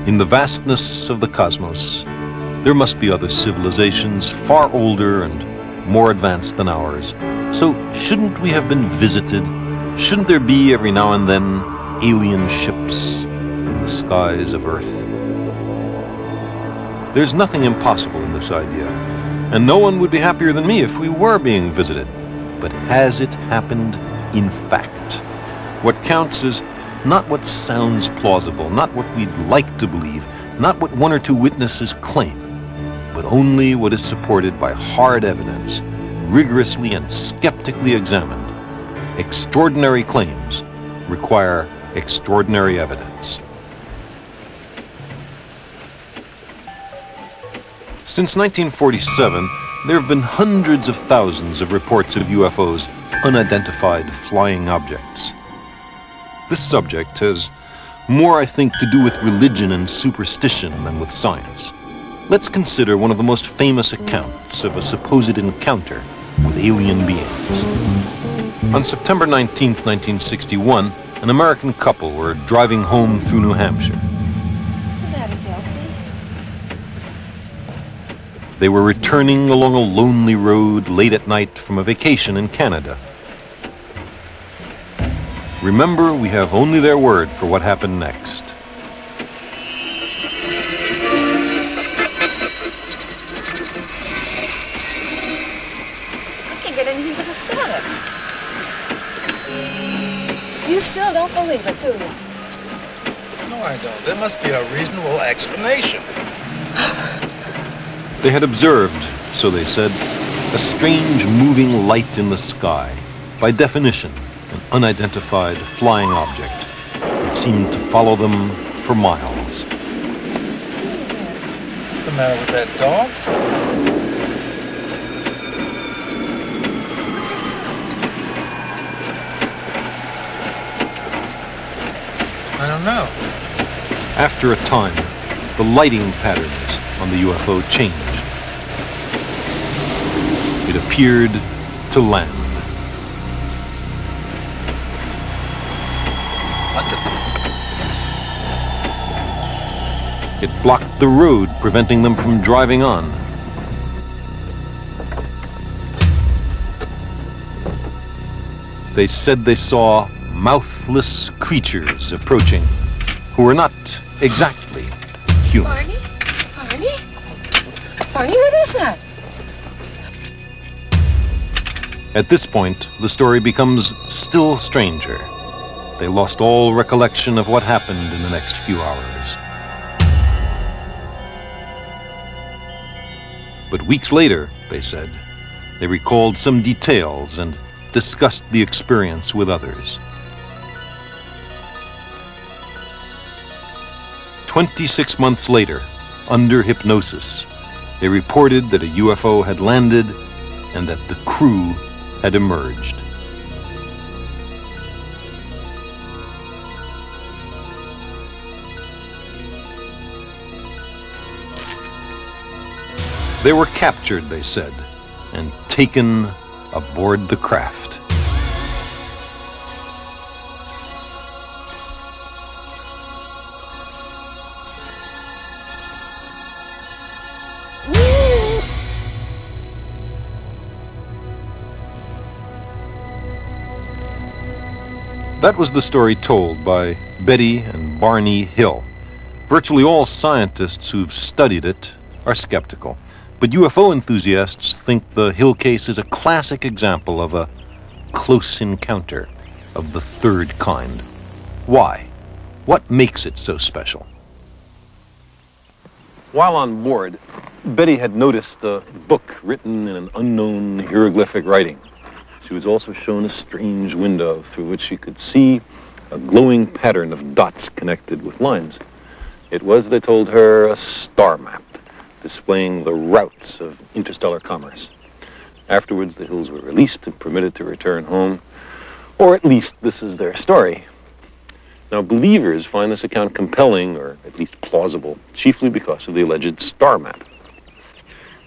In the vastness of the cosmos, there must be other civilizations far older and more advanced than ours. So shouldn't we have been visited? Shouldn't there be every now and then alien ships in the skies of Earth? There's nothing impossible in this idea, and no one would be happier than me if we were being visited. But has it happened in fact? What counts is not what sounds plausible, not what we'd like to believe, not what one or two witnesses claim, but only what is supported by hard evidence, rigorously and skeptically examined. Extraordinary claims require extraordinary evidence. Since 1947, there have been hundreds of thousands of reports of UFOs, unidentified flying objects. This subject has more, I think, to do with religion and superstition than with science. Let's consider one of the most famous accounts of a supposed encounter with alien beings. On September 19, 1961, an American couple were driving home through New Hampshire. What's the matter, Chelsea? They were returning along a lonely road late at night from a vacation in Canada. Remember, we have only their word for what happened next. You still don't believe it, do you? No, I don't. There must be a reasonable explanation. They had observed, so they said, a strange moving light in the sky. By definition, an unidentified flying object. It seemed to follow them for miles. What's the matter with that dog? What's that sound? I don't know. After a time, the lighting patterns on the UFO changed. It appeared to land. It blocked the road, preventing them from driving on. They said they saw mouthless creatures approaching, who were not exactly human. Barney? Barney? Barney, what is that? At this point, the story becomes still stranger. They lost all recollection of what happened in the next few hours. But weeks later, they said, they recalled some details and discussed the experience with others. 26 months later, under hypnosis, they reported that a UFO had landed and that the crew had emerged. They were captured, they said, and taken aboard the craft. That was the story told by Betty and Barney Hill. Virtually all scientists who've studied it are skeptical. But UFO enthusiasts think the Hill case is a classic example of a close encounter of the third kind. Why? What makes it so special? While on board, Betty had noticed a book written in an unknown hieroglyphic writing. She was also shown a strange window through which she could see a glowing pattern of dots connected with lines. It was, they told her, a star map, displaying the routes of interstellar commerce. Afterwards, the Hills were released and permitted to return home, or at least this is their story. Now, believers find this account compelling, or at least plausible, chiefly because of the alleged star map.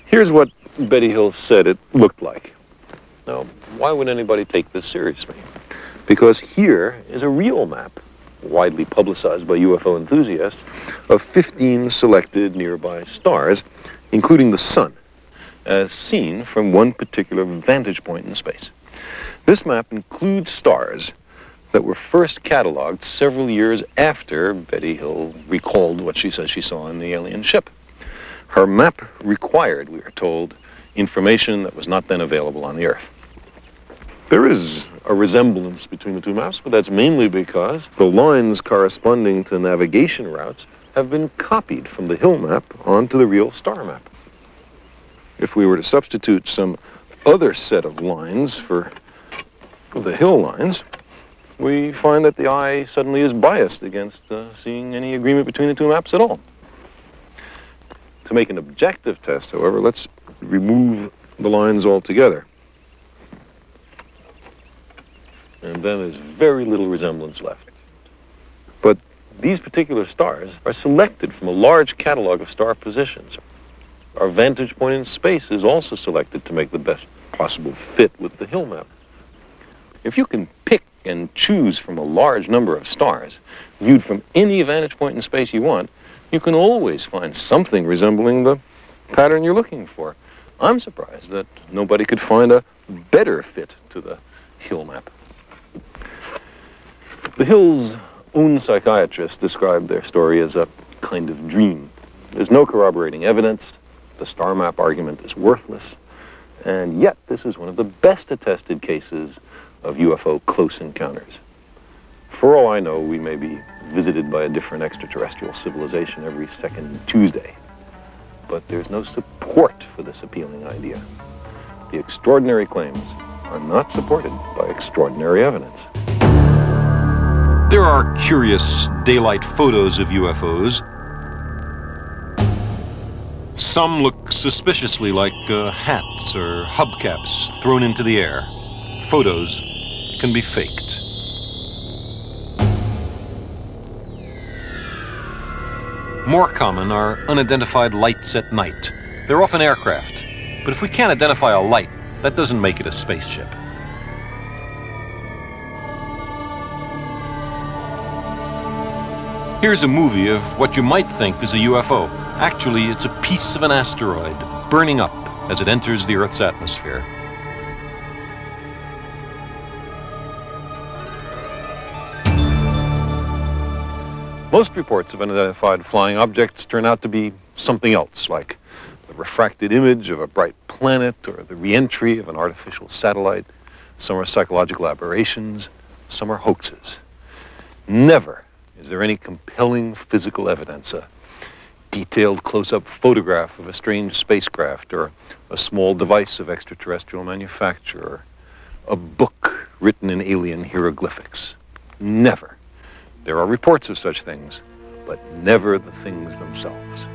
Here's what Betty Hill said it looked like. Now, why would anybody take this seriously? Because here is a real map, widely publicized by UFO enthusiasts, of 15 selected nearby stars, including the sun, as seen from one particular vantage point in space. This map includes stars that were first cataloged several years after Betty Hill recalled what she says she saw in the alien ship. Her map required, we are told, information that was not then available on the Earth. There is a resemblance between the two maps, but that's mainly because the lines corresponding to navigation routes have been copied from the Hill map onto the real star map. If we were to substitute some other set of lines for the Hill lines, we find that the eye suddenly is biased against seeing any agreement between the two maps at all. To make an objective test, however, let's remove the lines altogether. And then there's very little resemblance left. But these particular stars are selected from a large catalog of star positions. Our vantage point in space is also selected to make the best possible fit with the Hill map. If you can pick and choose from a large number of stars, viewed from any vantage point in space you want, you can always find something resembling the pattern you're looking for. I'm surprised that nobody could find a better fit to the Hill map. The Hills' own psychiatrists described their story as a kind of dream. There's no corroborating evidence. The star map argument is worthless. And yet, this is one of the best attested cases of UFO close encounters. For all I know, we may be visited by a different extraterrestrial civilization every second Tuesday. But there's no support for this appealing idea. The extraordinary claims are not supported by extraordinary evidence. There are curious daylight photos of UFOs. Some look suspiciously like hats or hubcaps thrown into the air. Photos can be faked. More common are unidentified lights at night. They're often aircraft, but if we can't identify a light, that doesn't make it a spaceship. Here's a movie of what you might think is a UFO. Actually, it's a piece of an asteroid burning up as it enters the Earth's atmosphere. Most reports of unidentified flying objects turn out to be something else, like the refracted image of a bright planet or the re-entry of an artificial satellite. Some are psychological aberrations, some are hoaxes. Never is there any compelling physical evidence, a detailed close-up photograph of a strange spacecraft or a small device of extraterrestrial manufacture, or a book written in alien hieroglyphics. Never. There are reports of such things, but never the things themselves.